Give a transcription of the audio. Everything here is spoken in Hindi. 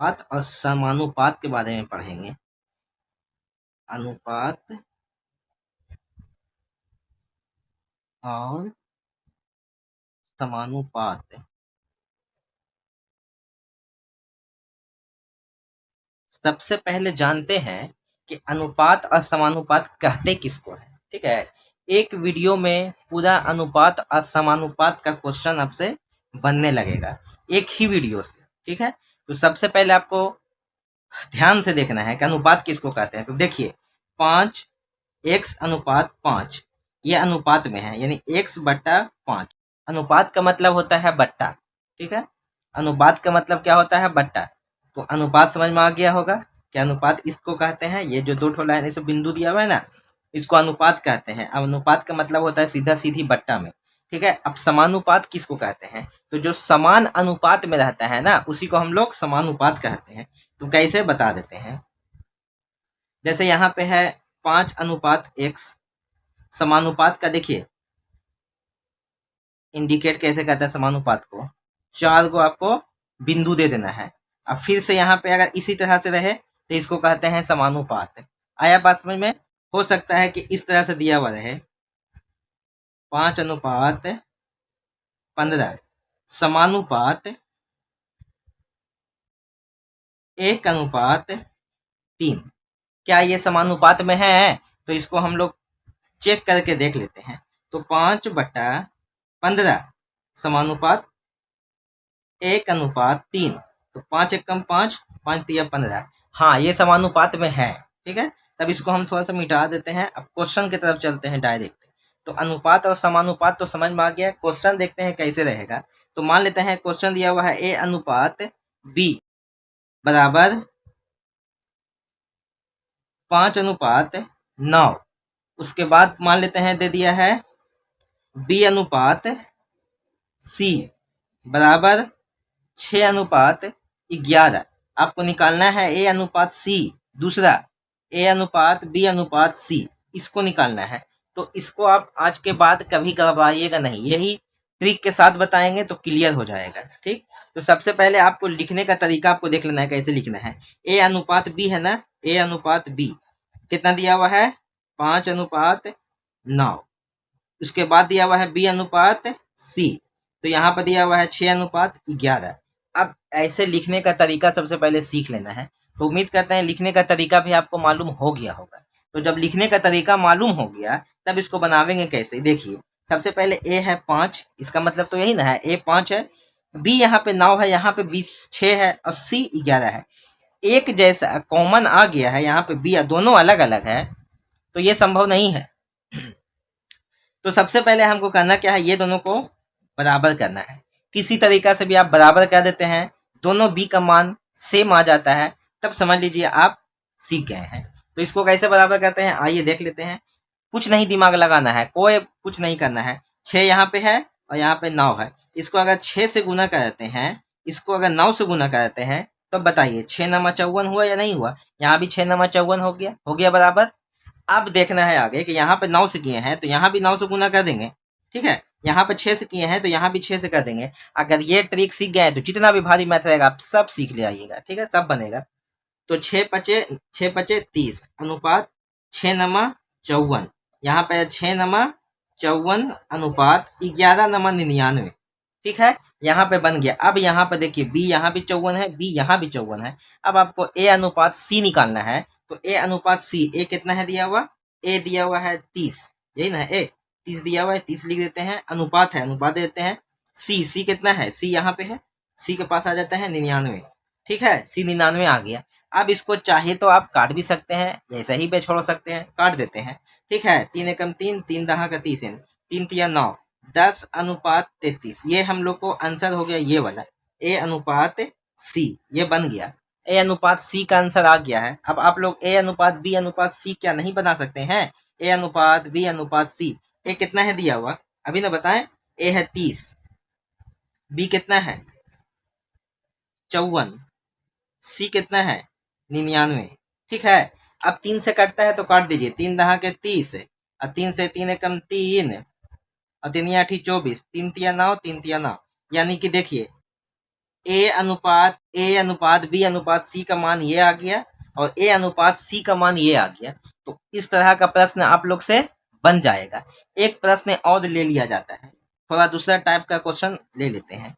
अनुपात और समानुपात के बारे में पढ़ेंगे। अनुपात और समानुपात। सबसे पहले जानते हैं कि अनुपात और समानुपात कहते किसको है। ठीक है, एक वीडियो में पूरा अनुपात और समानुपात का क्वेश्चन आपसे बनने लगेगा, एक ही वीडियो से। ठीक है, तो सबसे पहले आपको ध्यान से देखना है कि अनुपात किसको कहते हैं। तो देखिए 5x अनुपात 5, ये अनुपात में है, यानी x/5। अनुपात का मतलब होता है बट्टा। ठीक है, अनुपात का मतलब क्या होता है? बट्टा। तो अनुपात समझ में आ गया होगा कि अनुपात इसको कहते हैं। ये जो दो ठो लाइन ऐसे बिंदु दिया हुआ है ना, इसको अनुपात कहते हैं। अब अनुपात का मतलब होता है सीधा सीधी बट्टा में। ठीक है, अब समानुपात किसको कहते हैं? तो जो समान अनुपात में रहता है ना, उसी को हम लोग समानुपात कहते हैं। तो कैसे बता देते हैं, जैसे यहाँ पे है 5:x। समानुपात का देखिए इंडिकेट कैसे करता है समानुपात को, 4 को आपको बिंदु दे देना है। अब फिर से यहाँ पे अगर इसी तरह से रहे तो इसको कहते हैं समानुपात। आया बात समझ में? हो सकता है कि इस तरह से दिया हुआ रहे 5:15 समानुपात 1:3। क्या ये समानुपात में है? तो इसको हम लोग चेक करके देख लेते हैं। तो 5/15 समानुपात 1:3। तो 5 एकम 5, 5 तिया 15। हाँ, ये समानुपात में है। ठीक है, तब इसको हम थोड़ा सा मिटा देते हैं। अब क्वेश्चन की तरफ चलते हैं डायरेक्ट। तो अनुपात और समानुपात तो समझ में आ गया, क्वेश्चन देखते हैं कैसे रहेगा। तो मान लेते हैं क्वेश्चन दिया हुआ है a अनुपात b बराबर 5:9। उसके बाद मान लेते हैं दे दिया है b अनुपात c बराबर 6:11। आपको निकालना है a अनुपात c, दूसरा a अनुपात b अनुपात c, इसको निकालना है। तो इसको आप आज के बाद कभी घबराइएगा नहीं, यही ट्रिक के साथ बताएंगे तो क्लियर हो जाएगा। ठीक, तो सबसे पहले आपको लिखने का तरीका आपको देख लेना है कैसे लिखना है। a अनुपात b है ना, a अनुपात b कितना दिया हुआ है? 5:9। उसके बाद दिया हुआ है b अनुपात c, तो यहाँ पर दिया हुआ है 6:11। अब ऐसे लिखने का तरीका सबसे पहले सीख लेना है। तो उम्मीद करते हैं लिखने का तरीका भी आपको मालूम हो गया होगा। तो जब लिखने का तरीका मालूम हो गया तब इसको बनावेंगे कैसे। देखिए सबसे पहले a है 5, इसका मतलब तो यही ना है, a 5 है, b यहाँ पे 9 है, यहाँ पे b 6 है और c 11 है। एक जैसा कॉमन आ गया है, यहाँ पे b दोनों अलग अलग है, तो ये संभव नहीं है। तो सबसे पहले हमको करना क्या है, ये दोनों को बराबर करना है। किसी तरीका से भी आप बराबर कर देते हैं, दोनों b का मान सेम आ जाता है, तब समझ लीजिए आप सीख गए हैं। तो इसको कैसे बराबर करते हैं आइए देख लेते हैं। कुछ नहीं दिमाग लगाना है, कोई कुछ नहीं करना है। 6 यहाँ पे है और यहाँ पे 9 है, इसको अगर 6 से गुना कर देते हैं, इसको अगर 9 से गुना कर देते हैं, तब बताइए 6×9 = 54 हुआ या नहीं हुआ? यहाँ भी 6×9 = 54 हो गया बराबर। अब देखना है आगे कि यहाँ पे 9 से किए हैं तो यहाँ भी 9 से गुना कर देंगे। ठीक है, यहाँ पे 6 से किए हैं तो यहाँ भी 6 से कर देंगे। अगर ये ट्रिक सीख गए तो जितना भी भारी मैथ रहेगा आप सब सीख ले आइएगा। ठीक है, सब बनेगा। तो 6×5 = 30 अनुपात 6×9 = 54। यहाँ पे 6×9 = 54 अनुपात 11×99। ठीक है, यहाँ पे बन गया। अब यहाँ पे देखिए b यहाँ भी 54 है, b यहाँ भी 54 है। अब आपको a अनुपात c निकालना है। तो a अनुपात c, a कितना है दिया हुआ? a दिया हुआ है 30, यही ना है, a 30 दिया हुआ है, 30 लिख देते हैं। अनुपात है, अनुपात दे देते हैं। c कितना है? c यहाँ पे है, c के पास आ जाता है 99। ठीक है, c 99 आ गया। अब इसको चाहे तो आप काट भी सकते हैं, ऐसा ही पे छोड़ सकते हैं, काट देते हैं। ठीक है, 3 एकम 3, 3 दहा का 30, 3 तिया 9, 10:33। ये हम लोग को आंसर हो गया ये वाला, a अनुपात c, ये बन गया। a अनुपात c का आंसर आ गया है। अब आप लोग a अनुपात b अनुपात c क्या नहीं बना सकते हैं? a अनुपात b अनुपात c, a कितना है दिया हुआ अभी ना बताएं? a है 30, b कितना है? 54, c कितना है? 99। ठीक है, अब 3 से कटता है तो काट दीजिए, 3 दहा के 30 और 3 से 3 एकम 3 और 3 × 8 = 24, 3 तिया 9, 3 तिया 9। यानी कि देखिए ए अनुपात बी अनुपात सी का मान ये आ गया और ए अनुपात सी का मान ये आ गया। तो इस तरह का प्रश्न आप लोग से बन जाएगा। एक प्रश्न और ले लिया जाता है, थोड़ा दूसरा टाइप का क्वेश्चन ले लेते हैं।